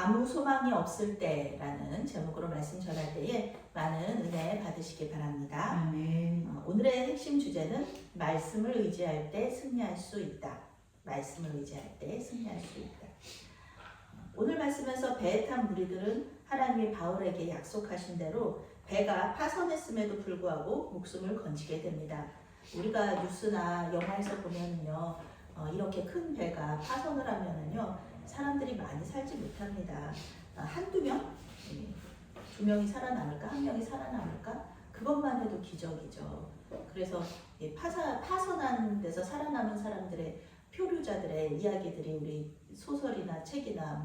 아무 소망이 없을 때라는 제목으로 말씀 전할 때에 많은 은혜 받으시기 바랍니다. 아멘. 오늘의 핵심 주제는 말씀을 의지할 때 승리할 수 있다. 말씀을 의지할 때 승리할 수 있다. 오늘 말씀에서 배에 탄 무리들은 하나님이 바울에게 약속하신 대로 배가 파선했음에도 불구하고 목숨을 건지게 됩니다. 우리가 뉴스나 영화에서 보면요, 이렇게 큰 배가 파선을 하면은요, 사람들이 많이 살지 못합니다. 한두 명? 두 명이 살아남을까? 한 명이 살아남을까? 그것만 해도 기적이죠. 그래서 파선한 데서 살아남은 사람들의 표류자들의 이야기들이 우리 소설이나 책이나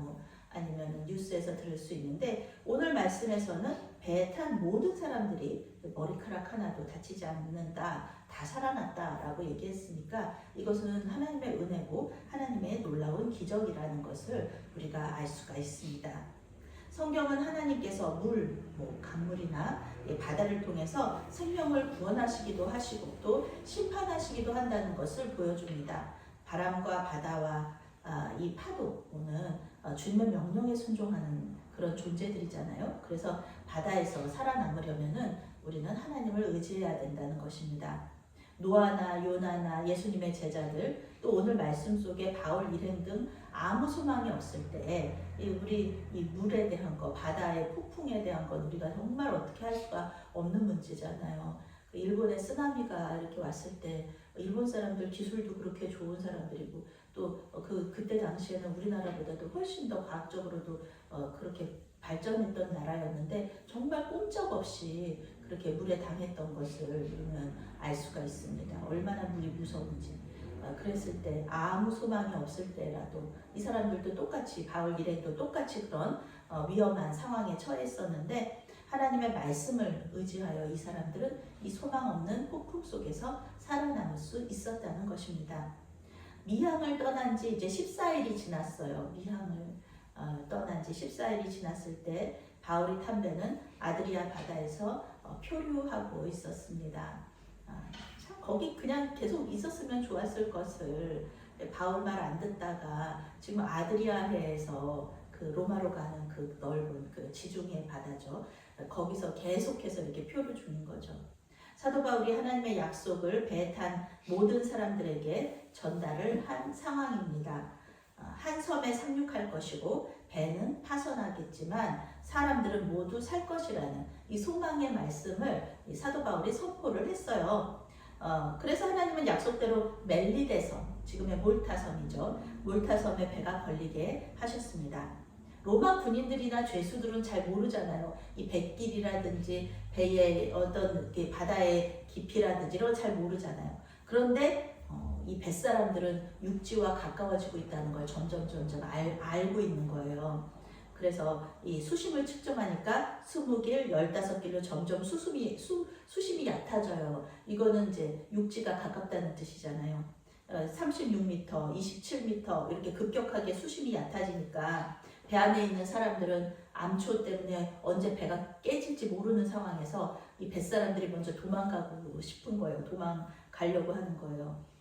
아니면 뉴스에서 들을 수 있는데, 오늘 말씀에서는 배에 탄 모든 사람들이 머리카락 하나도 다치지 않는다, 다 살아났다라고 얘기했으니까 이것은 하나님의 은혜고 하나님의 놀라운 기적이라는 것을 우리가 알 수가 있습니다. 성경은 하나님께서 물, 강물이나 바다를 통해서 생명을 구원하시기도 하시고 또 심판하시기도 한다는 것을 보여줍니다. 바람과 바다와 이 파도는 주님의 명령에 순종하는 그런 존재들이잖아요. 그래서 바다에서 살아남으려면은 우리는 하나님을 의지해야 된다는 것입니다. 노아나 요나나 예수님의 제자들, 또 오늘 말씀 속에 바울 일행 등 아무 소망이 없을 때 우리 이 물에 대한 거, 바다의 폭풍에 대한 건 우리가 정말 어떻게 할 수가 없는 문제잖아요. 일본의 쓰나미가 이렇게 왔을 때 일본 사람들 기술도 그렇게 좋은 사람들이고 또 그때 당시에는 우리나라보다도 훨씬 더 과학적으로도 그렇게 발전했던 나라였는데 정말 꼼짝없이 그렇게 물에 당했던 것을 우리는 알 수가 있습니다. 얼마나 물이 무서운지. 그랬을 때 아무 소망이 없을 때라도 이 사람들도 똑같이, 바울 일행도 똑같이 그런 위험한 상황에 처했었는데 하나님의 말씀을 의지하여 이 사람들은 이 소망 없는 폭풍 속에서 살아남을 수 있었다는 것입니다. 미항을 떠난 지 이제 14일이 지났어요. 미항을 떠난 지 14일이 지났을 때 바울이 탄 배는 아드리아 바다에서 표류하고 있었습니다. 참 거기 그냥 계속 있었으면 좋았을 것을 바울 말 안 듣다가 지금 아드리아해에서 그 로마로 가는 그 넓은 그 지중해 바다죠. 거기서 계속해서 이렇게 표류 중인 거죠. 사도 바울이 하나님의 약속을 배에 탄 모든 사람들에게 전달을 한 상황입니다. 한 섬에 상륙할 것이고 배는 파선하겠지만 사람들은 모두 살 것이라는 이 소망의 말씀을 이 사도 바울이 선포를 했어요. 그래서 하나님은 약속대로 멜리데섬, 지금의 몰타섬이죠. 몰타섬에 배가 걸리게 하셨습니다. 로마 군인들이나 죄수들은 잘 모르잖아요. 이 뱃길이라든지 배의 어떤 바다의 깊이라든지 이런 걸 잘 모르잖아요. 그런데 이 뱃사람들은 육지와 가까워지고 있다는 걸 점점 알고 있는 거예요. 그래서 이 수심을 측정하니까 20길, 15길로 점점 수심이 얕아져요. 이거는 이제 육지가 가깝다는 뜻이잖아요. 36m, 27m 이렇게 급격하게 수심이 ят아지니까 배 안에 있는 사람들은 암초 때문에 언제 배가 깨질지 모르는 상황에서 이 뱃사람들이 먼저 도망가고 싶은 거예요. 도망가려고 하는 거예요.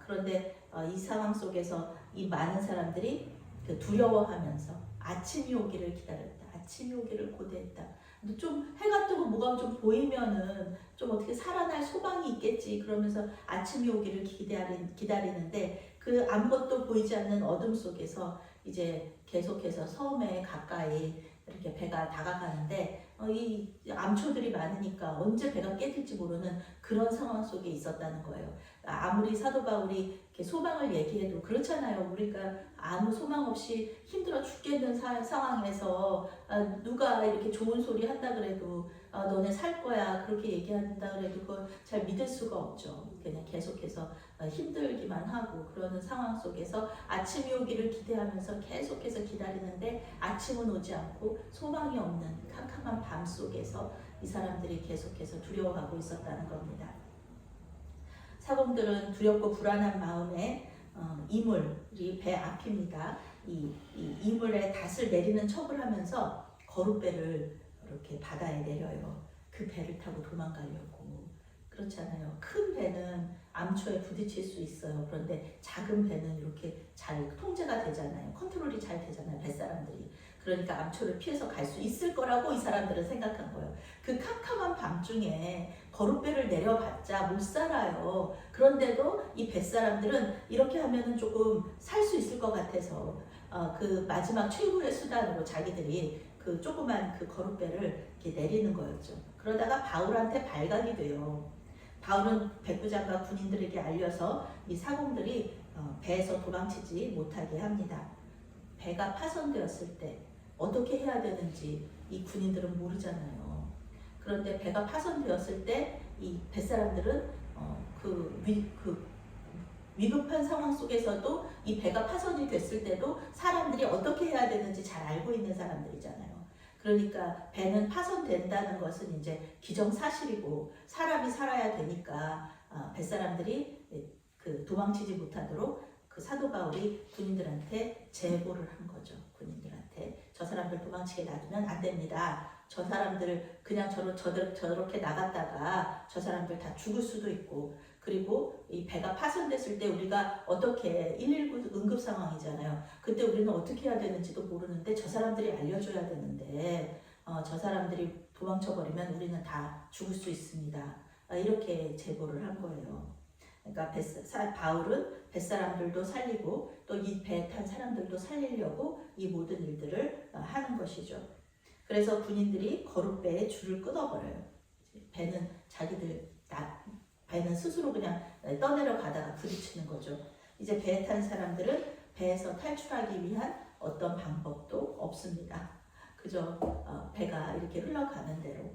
그런데 이 상황 속에서 이 많은 사람들이 두려워하면서 아침이 오기를 기다렸다. 아침이 오기를 고대했다. 근데 좀 해가 뜨고 뭐가 좀 보이면은 좀 어떻게 살아날 소망이 있겠지. 그러면서 아침이 오기를 기다리는데 그 아무것도 보이지 않는 어둠 속에서 이제 계속해서 섬에 가까이 이렇게 배가 다가가는데 이 암초들이 많으니까 언제 배가 깨질지 모르는 그런 상황 속에 있었다는 거예요. 아무리 사도 바울이 이렇게 소망을 얘기해도 그렇잖아요. 우리가 아무 소망 없이 힘들어 죽겠는 상황에서 누가 이렇게 좋은 소리 한다 그래도 너네 살 거야 그렇게 얘기한다 그래도 그걸 잘 믿을 수가 없죠. 그냥 계속해서 힘들기만 하고 그러는 상황 속에서 아침이 오기를 기대하면서 계속해서 기다리는데 아침은 오지 않고 소망이 없는 캄캄한 밤 속에서 이 사람들이 계속해서 두려워하고 있었다는 겁니다. 사공들은 두렵고 불안한 마음에 이물이 배 앞입니다. 이 이물에 닷을 내리는 척을 하면서 거룻배를 이렇게 바다에 내려요. 그 배를 타고 도망가려고. 그렇잖아요. 큰 배는 암초에 부딪힐 수 있어요. 그런데 작은 배는 이렇게 잘 통제가 되잖아요. 컨트롤이 잘 되잖아요. 뱃사람들이. 그러니까 암초를 피해서 갈 수 있을 거라고 이 사람들은 생각한 거예요. 그 캄캄한 밤중에 거룻배를 내려봤자 못 살아요. 그런데도 이 뱃사람들은 이렇게 하면은 조금 살 수 있을 것 같아서 그 마지막 최후의 수단으로 자기들이 그 조그만 그 거룻배를 이렇게 내리는 거였죠. 그러다가 바울한테 발각이 돼요. 바울은 백부장과 군인들에게 알려서 이 사공들이 배에서 도망치지 못하게 합니다. 배가 파손되었을 때 어떻게 해야 되는지 이 군인들은 모르잖아요. 그런데 배가 파손되었을 때 이 뱃사람들은 위급한 상황 속에서도 이 배가 파손이 됐을 때도 사람들이 어떻게 해야 되는지 잘 알고 있는 사람들이잖아요. 그러니까 배는 파손된다는 것은 이제 기정사실이고 사람이 살아야 되니까 뱃사람들이 그 도망치지 못하도록 그 사도 바울이 군인들한테 제보를 한 거죠. 군인들한테 저 사람들 도망치게 놔두면 안 됩니다. 저 사람들 그냥 저렇게 나갔다가 저 사람들 다 죽을 수도 있고, 그리고 이 배가 파손됐을 때 우리가 어떻게 119 응급 상황이잖아요. 그때 우리는 어떻게 해야 되는지도 모르는데 저 사람들이 알려줘야 되는데 저 사람들이 도망쳐버리면 우리는 다 죽을 수 있습니다. 이렇게 제보를 한 거예요. 그러니까 바울은 뱃사람들도 살리고 또 이 배 탄 사람들도 살리려고 이 모든 일들을 하는 것이죠. 그래서 군인들이 거룻배에 줄을 끊어버려요. 배는 스스로 그냥 떠내려 가다가 부딪히는 거죠. 이제 배에 탄 사람들은 배에서 탈출하기 위한 어떤 방법도 없습니다. 그저 배가 이렇게 흘러가는 대로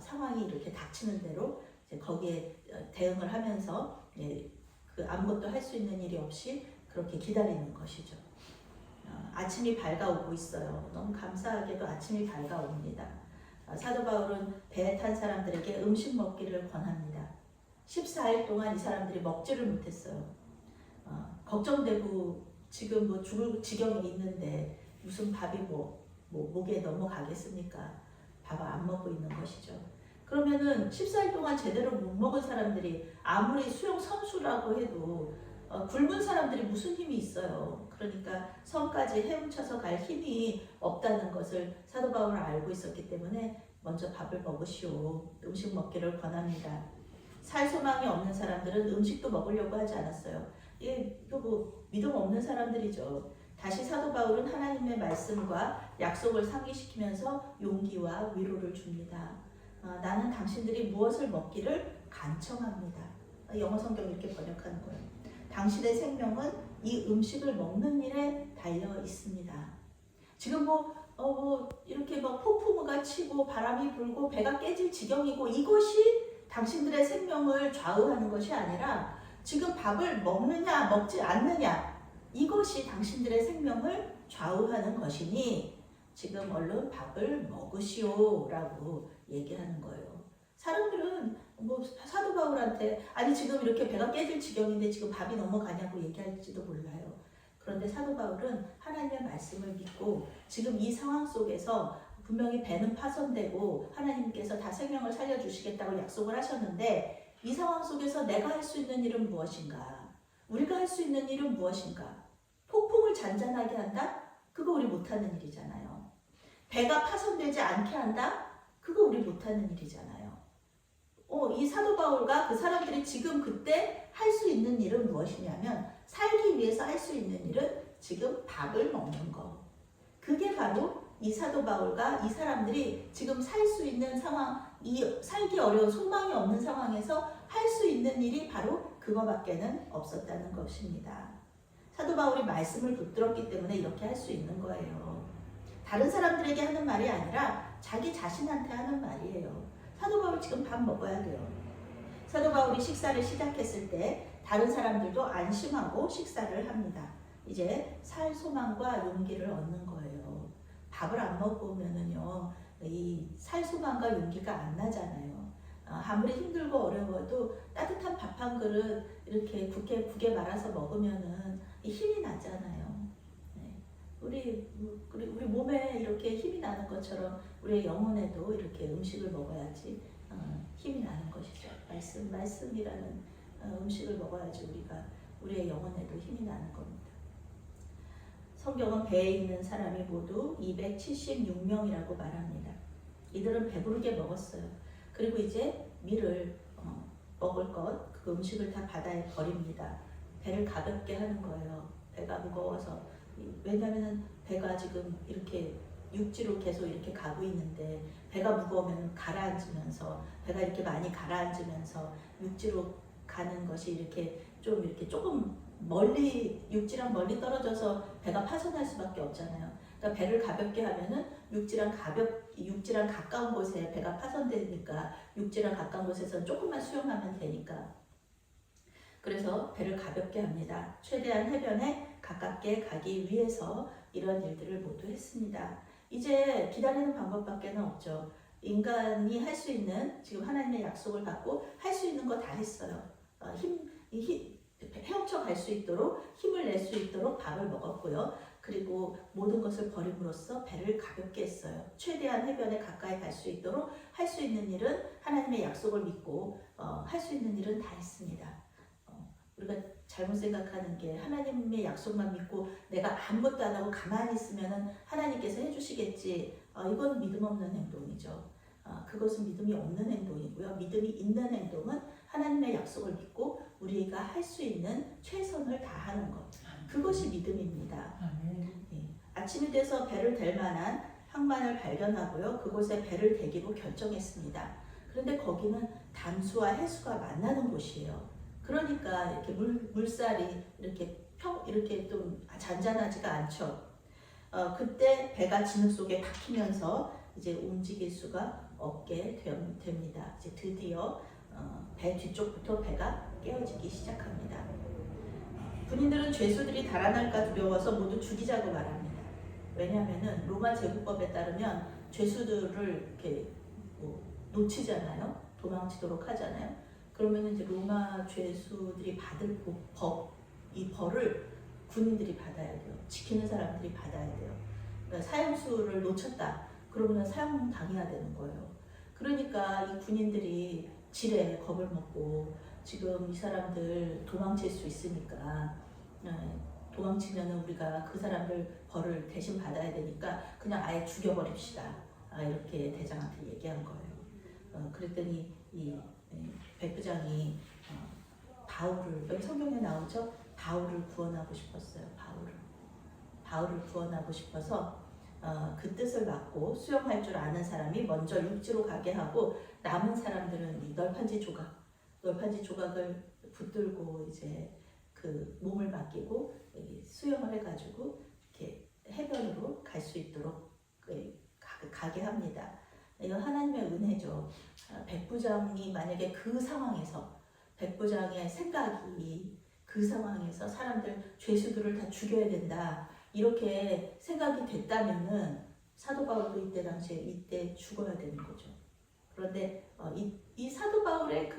상황이 이렇게 닥치는 대로 이제 거기에 대응을 하면서 그 아무것도 할 수 있는 일이 없이 그렇게 기다리는 것이죠. 아침이 밝아오고 있어요. 너무 감사하게도 아침이 밝아옵니다. 사도 바울은 배에 탄 사람들에게 음식 먹기를 권합니다. 14일 동안 이 사람들이 먹지를 못했어요. 걱정되고 지금 뭐 죽을 지경에 있는데 무슨 밥이 목에 넘어가겠습니까? 밥을 안 먹고 있는 것이죠. 그러면은 14일 동안 제대로 못 먹은 사람들이 아무리 수영 선수라고 해도 굶은 사람들이 무슨 힘이 있어요. 그러니까 섬까지 헤엄쳐서 갈 힘이 없다는 것을 사도 바울은 알고 있었기 때문에 먼저 밥을 먹으시오. 음식 먹기를 권합니다. 살 소망이 없는 사람들은 음식도 먹으려고 하지 않았어요. 이거 뭐 믿음 없는 사람들이죠. 다시 사도 바울은 하나님의 말씀과 약속을 상기시키면서 용기와 위로를 줍니다. 나는 당신들이 무엇을 먹기를 간청합니다. 영어 성경 이렇게 번역하는 거예요. 당신의 생명은 이 음식을 먹는 일에 달려 있습니다. 지금 이렇게 폭풍우가 치고 바람이 불고 배가 깨질 지경이고 이것이 당신들의 생명을 좌우하는 것이 아니라 지금 밥을 먹느냐 먹지 않느냐 이것이 당신들의 생명을 좌우하는 것이니 지금 얼른 밥을 먹으시오 라고 얘기하는 거예요. 사람들은 사도 바울한테 아니 지금 이렇게 배가 깨질 지경인데 지금 밥이 넘어가냐고 얘기할지도 몰라요. 그런데 사도 바울은 하나님의 말씀을 믿고 지금 이 상황 속에서 분명히 배는 파손되고 하나님께서 다 생명을 살려주시겠다고 약속을 하셨는데 이 상황 속에서 내가 할 수 있는 일은 무엇인가? 우리가 할 수 있는 일은 무엇인가? 폭풍을 잔잔하게 한다? 그거 우리 못하는 일이잖아요. 배가 파손되지 않게 한다? 그거 우리 못하는 일이잖아요. 이 사도 바울과 그 사람들이 지금 그때 할 수 있는 일은 무엇이냐면 살기 위해서 할 수 있는 일은 지금 밥을 먹는 거. 그게 바로 이 사도 바울과 이 사람들이 지금 살 수 있는 상황, 이 살기 어려운 소망이 없는 상황에서 할 수 있는 일이 바로 그거밖에는 없었다는 것입니다. 사도 바울이 말씀을 붙들었기 때문에 이렇게 할 수 있는 거예요. 다른 사람들에게 하는 말이 아니라 자기 자신한테 하는 말이에요. 사도 바울 지금 밥 먹어야 돼요. 사도 바울이 식사를 시작했을 때 다른 사람들도 안심하고 식사를 합니다. 이제 살 소망과 용기를 얻는 거예요. 밥을 안 먹으면은요, 이 살 소망과 용기가 안 나잖아요. 아무리 힘들고 어려워도 따뜻한 밥 한 그릇 이렇게 국에 말아서 먹으면은 힘이 나잖아요. 네. 우리 몸에 이렇게 힘이 나는 것처럼 우리의 영혼에도 이렇게 음식을 먹어야지 힘이 나는 것이죠. 말씀이라는 음식을 먹어야지 우리의 영혼에도 힘이 나는 겁니다. 성경은 배에 있는 사람이 모두 276명이라고 말합니다. 이들은 배부르게 먹었어요. 그리고 이제 밀을 먹을 것, 그 음식을 다 바다에 버립니다. 배를 가볍게 하는 거예요. 배가 무거워서. 왜냐하면 배가 지금 이렇게 육지로 계속 이렇게 가고 있는데 배가 무거우면 가라앉으면서 배가 이렇게 많이 가라앉으면서 육지로 가는 것이 이렇게 좀 이렇게 조금 멀리 육지랑 멀리 떨어져서 배가 파손할 수밖에 없잖아요. 그러니까 배를 가볍게 하면은 육지랑 가까운 곳에 배가 파손되니까 육지랑 가까운 곳에서는 조금만 수영하면 되니까. 그래서 배를 가볍게 합니다. 최대한 해변에 가깝게 가기 위해서 이런 일들을 모두 했습니다. 이제 기다리는 방법밖에는 없죠. 인간이 할 수 있는, 지금 하나님의 약속을 받고 할 수 있는 거 다 했어요. 헤엄쳐 갈 수 있도록, 힘을 낼 수 있도록 밥을 먹었고요. 그리고 모든 것을 버림으로써 배를 가볍게 했어요. 최대한 해변에 가까이 갈 수 있도록 할 수 있는 일은, 하나님의 약속을 믿고 할 수 있는 일은 다 했습니다. 우리가 잘못 생각하는 게, 하나님의 약속만 믿고 내가 아무것도 안 하고 가만히 있으면 하나님께서 해주시겠지. 이건 믿음 없는 행동이죠. 그것은 믿음이 없는 행동이고요. 믿음이 있는 행동은 하나님의 약속을 믿고 우리가 할 수 있는 최선을 다하는 것. 그것이 믿음입니다. 아침이 돼서 배를 댈 만한 항만을 발견하고요. 그곳에 배를 대기로 결정했습니다. 그런데 거기는 담수와 해수가 만나는 곳이에요. 그러니까 이렇게 물살이 이렇게 좀 잔잔하지가 않죠. 그때 배가 진흙 속에 박히면서 이제 움직일 수가 없게 됩니다. 이제 드디어 배 뒤쪽부터 배가 깨어지기 시작합니다. 군인들은 죄수들이 달아날까 두려워서 모두 죽이자고 말합니다. 왜냐하면 로마 제국법에 따르면 죄수들을 이렇게 놓치잖아요. 도망치도록 하잖아요. 그러면 이제 로마 죄수들이 받을 이 벌을 군인들이 받아야 돼요. 지키는 사람들이 받아야 돼요. 그러니까 사형수를 놓쳤다. 그러면 사형당해야 되는 거예요. 그러니까 이 군인들이 지레 겁을 먹고, 지금 이 사람들 도망칠 수 있으니까, 도망치면 우리가 그 사람들 벌을 대신 받아야 되니까 그냥 아예 죽여버립시다. 이렇게 대장한테 얘기한 거예요. 그랬더니 이 백부장이 바울을, 여기 성경에 나오죠? 바울을 구원하고 싶었어요. 바울을 구원하고 싶어서 그 뜻을 받고 수영할 줄 아는 사람이 먼저 육지로 가게 하고, 남은 사람들은 이 널판지 조각을 붙들고 이제 그 몸을 맡기고 수영을 해가지고 이렇게 해변으로 갈 수 있도록 가게 합니다. 이건 하나님의 은혜죠. 백부장이 만약에 그 상황에서, 백부장의 생각이 그 상황에서 사람들, 죄수들을 다 죽여야 된다, 이렇게 생각이 됐다면은 사도 바울도 이때 죽어야 되는 거죠. 그런데 이 사도 바울의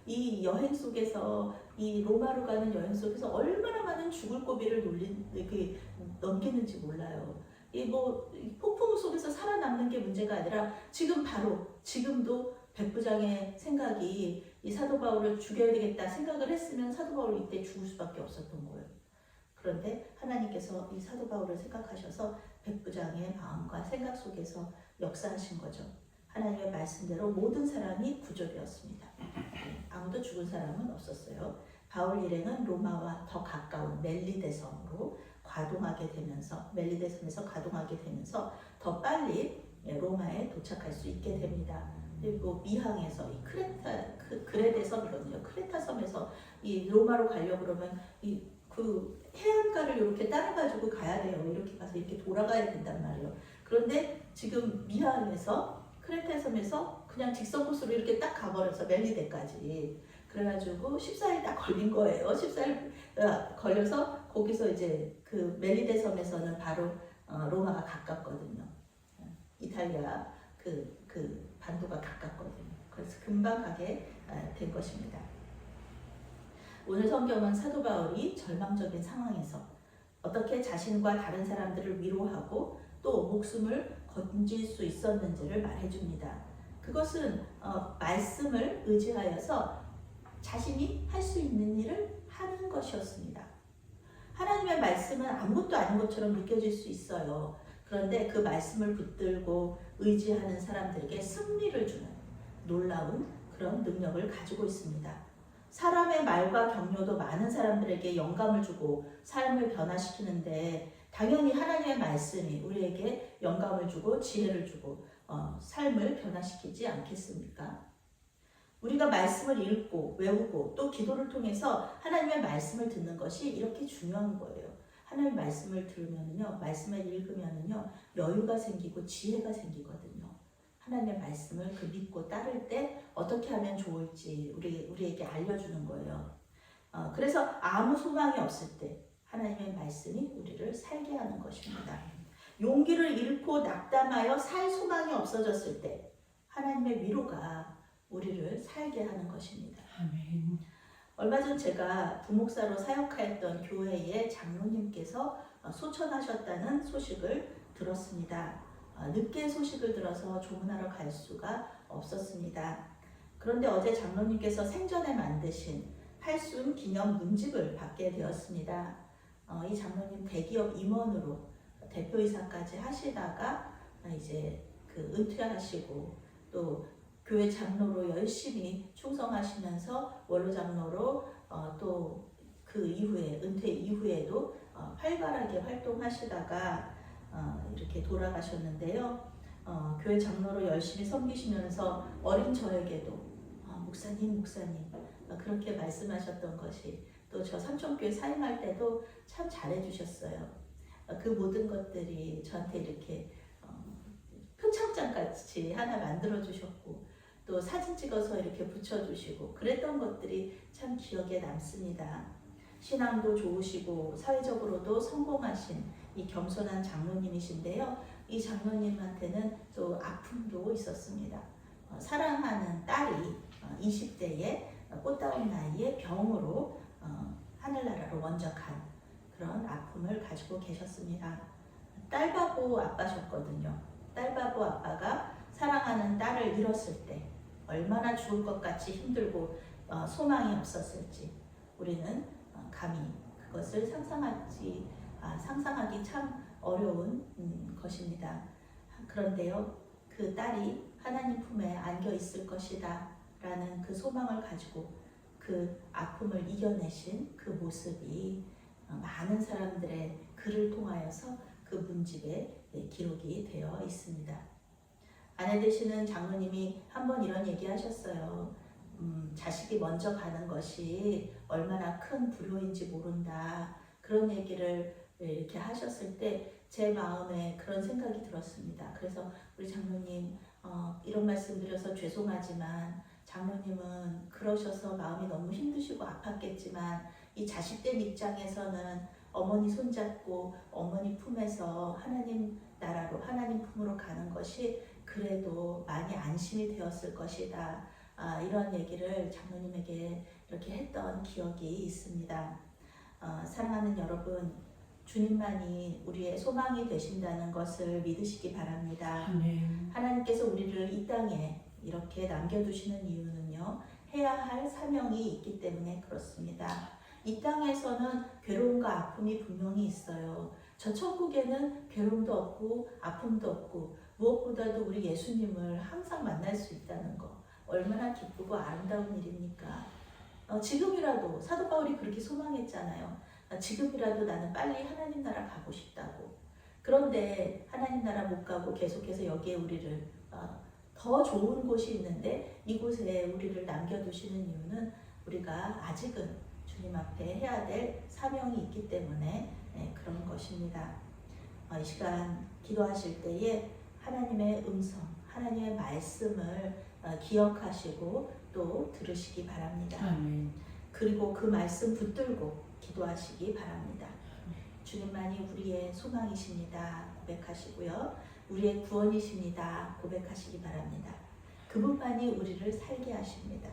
이 여행 속에서, 이 로마로 가는 여행 속에서 얼마나 많은 죽을 고비를 넘기는지 몰라요. 이 폭풍 속에서 살아남는 게 문제가 아니라 지금도 백부장의 생각이 이 사도 바울을 죽여야 되겠다 생각을 했으면 사도 바울이 이때 죽을 수밖에 없었던 거예요. 그런데 하나님께서 이 사도 바울을 생각하셔서 백부장의 마음과 생각 속에서 역사하신 거죠. 하나님의 말씀대로 모든 사람이 구조되었습니다. 아무도 죽은 사람은 없었어요. 바울 일행은 로마와 더 가까운 멜리데 섬으로 멜리데 섬에서 가동하게 되면서 더 빨리 로마에 도착할 수 있게 됩니다. 그리고 미항에서 이 그레데 섬이거든요. 크레타 섬에서 이 로마로 가려고 그러면 그 해안가를 이렇게 따라가지고 가야 돼요. 이렇게 가서 이렇게 돌아가야 된단 말이에요. 그런데 지금 미항에서 크레타 섬에서 그냥 직선 코스로 이렇게 딱 가버려서 멜리데까지, 그래가지고 14일 딱 걸린 거예요. 14일 걸려서 거기서 이제 그 멜리데 섬에서는 바로 로마가 가깝거든요. 이탈리아 그 반도가 가깝거든요. 그래서 금방 가게 된 것입니다. 오늘 성경은 사도 바울이 절망적인 상황에서 어떻게 자신과 다른 사람들을 위로하고 또 목숨을 건질 수 있었는지를 말해줍니다. 그것은 말씀을 의지하여서 자신이 할 수 있는 일을 하는 것이었습니다. 하나님의 말씀은 아무것도 아닌 것처럼 느껴질 수 있어요. 그런데 그 말씀을 붙들고 의지하는 사람들에게 승리를 주는 놀라운 그런 능력을 가지고 있습니다. 사람의 말과 격려도 많은 사람들에게 영감을 주고 삶을 변화시키는데 당연히 하나님의 말씀이 우리에게 영감을 주고 지혜를 주고 삶을 변화시키지 않겠습니까? 우리가 말씀을 읽고 외우고 또 기도를 통해서 하나님의 말씀을 듣는 것이 이렇게 중요한 거예요. 하나님의 말씀을 들으면요, 말씀을 읽으면요, 여유가 생기고 지혜가 생기거든요. 하나님의 말씀을 그 믿고 따를 때 어떻게 하면 좋을지 우리에게 알려주는 거예요. 그래서 아무 소망이 없을 때 하나님의 말씀이 우리를 살게 하는 것입니다. 용기를 잃고 낙담하여 살 소망이 없어졌을 때 하나님의 위로가 우리를 살게 하는 것입니다. 아멘. 얼마 전 제가 부목사로 사역하였던 교회의 장로님께서 소천하셨다는 소식을 들었습니다. 늦게 소식을 들어서 조문하러 갈 수가 없었습니다. 그런데 어제 장로님께서 생전에 만드신 팔순 기념 문집을 받게 되었습니다. 이 장로님 대기업 임원으로 대표이사까지 하시다가 이제 그 은퇴하시고 또 교회 장로로 열심히 충성하시면서 원로 장로로 또 그 이후에 은퇴 이후에도 활발하게 활동하시다가 이렇게 돌아가셨는데요. 교회 장로로 열심히 섬기시면서 어린 저에게도 목사님 그렇게 말씀하셨던 것이 또 저 삼천교회 사임할 때도 참 잘해주셨어요. 그 모든 것들이 저한테 이렇게 표창장 같이 하나 만들어 주셨고 또 사진 찍어서 이렇게 붙여주시고 그랬던 것들이 참 기억에 남습니다. 신앙도 좋으시고 사회적으로도 성공하신 이 겸손한 장로님이신데요. 이 장로님한테는 또 아픔도 있었습니다. 사랑하는 딸이 20대에 꽃다운 나이에 병으로 하늘나라로 원적한 그런 아픔을 가지고 계셨습니다. 딸바보 아빠셨거든요. 딸바보 아빠가 사랑하는 딸을 잃었을 때 얼마나 죽을 것 같이 힘들고 소망이 없었을지 우리는 감히 그것을 상상하기 참 어려운 것입니다. 그런데요, 그 딸이 하나님 품에 안겨 있을 것이다 라는 그 소망을 가지고 그 아픔을 이겨내신 그 모습이 많은 사람들의 글을 통하여서 그 문집에 기록이 되어 있습니다. 아내 되시는 장로님이 한번 이런 얘기 하셨어요. 자식이 먼저 가는 것이 얼마나 큰 불효인지 모른다. 그런 얘기를 이렇게 하셨을 때 제 마음에 그런 생각이 들었습니다. 그래서 우리 장로님 이런 말씀 드려서 죄송하지만 장로님은 그러셔서 마음이 너무 힘드시고 아팠겠지만 이 자식된 입장에서는 어머니 손잡고 어머니 품에서 하나님 나라로 하나님 품으로 가는 것이 그래도 많이 안심이 되었을 것이다. 이런 얘기를 장로님에게 이렇게 했던 기억이 있습니다. 사랑하는 여러분, 주님만이 우리의 소망이 되신다는 것을 믿으시기 바랍니다. 아멘. 하나님께서 우리를 이 땅에 이렇게 남겨두시는 이유는요, 해야 할 사명이 있기 때문에 그렇습니다. 이 땅에서는 괴로움과 아픔이 분명히 있어요. 저 천국에는 괴로움도 없고 아픔도 없고 무엇보다도 우리 예수님을 항상 만날 수 있다는 거 얼마나 기쁘고 아름다운 일입니까? 지금이라도 사도 바울이 그렇게 소망했잖아요. 지금이라도 나는 빨리 하나님 나라 가고 싶다고. 그런데 하나님 나라 못 가고 계속해서 여기에 우리를 더 좋은 곳이 있는데 이곳에 우리를 남겨두시는 이유는 우리가 아직은 주님 앞에 해야 될 사명이 있기 때문에 그런 것입니다. 이 시간 기도하실 때에 하나님의 음성, 하나님의 말씀을 기억하시고 또 들으시기 바랍니다. 아멘. 그리고 그 말씀 붙들고 기도하시기 바랍니다. 주님만이 우리의 소망이십니다. 고백하시고요. 우리의 구원이십니다. 고백하시기 바랍니다. 그분만이 우리를 살게 하십니다.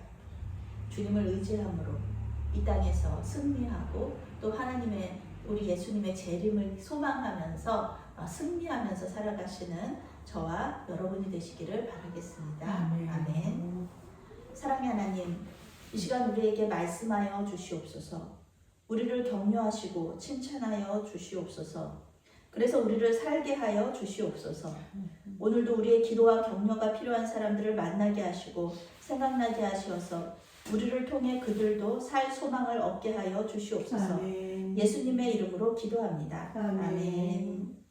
주님을 의지함으로 이 땅에서 승리하고 또 하나님의 우리 예수님의 재림을 소망하면서 승리하면서 살아가시는 저와 여러분이 되시기를 바라겠습니다. 아멘. 사랑의 하나님, 이 시간 우리에게 말씀하여 주시옵소서. 우리를 격려하시고 칭찬하여 주시옵소서. 그래서 우리를 살게 하여 주시옵소서. 오늘도 우리의 기도와 격려가 필요한 사람들을 만나게 하시고 생각나게 하셔서 우리를 통해 그들도 살 소망을 얻게 하여 주시옵소서. 아멘. 예수님의 이름으로 기도합니다. 아멘. 아멘.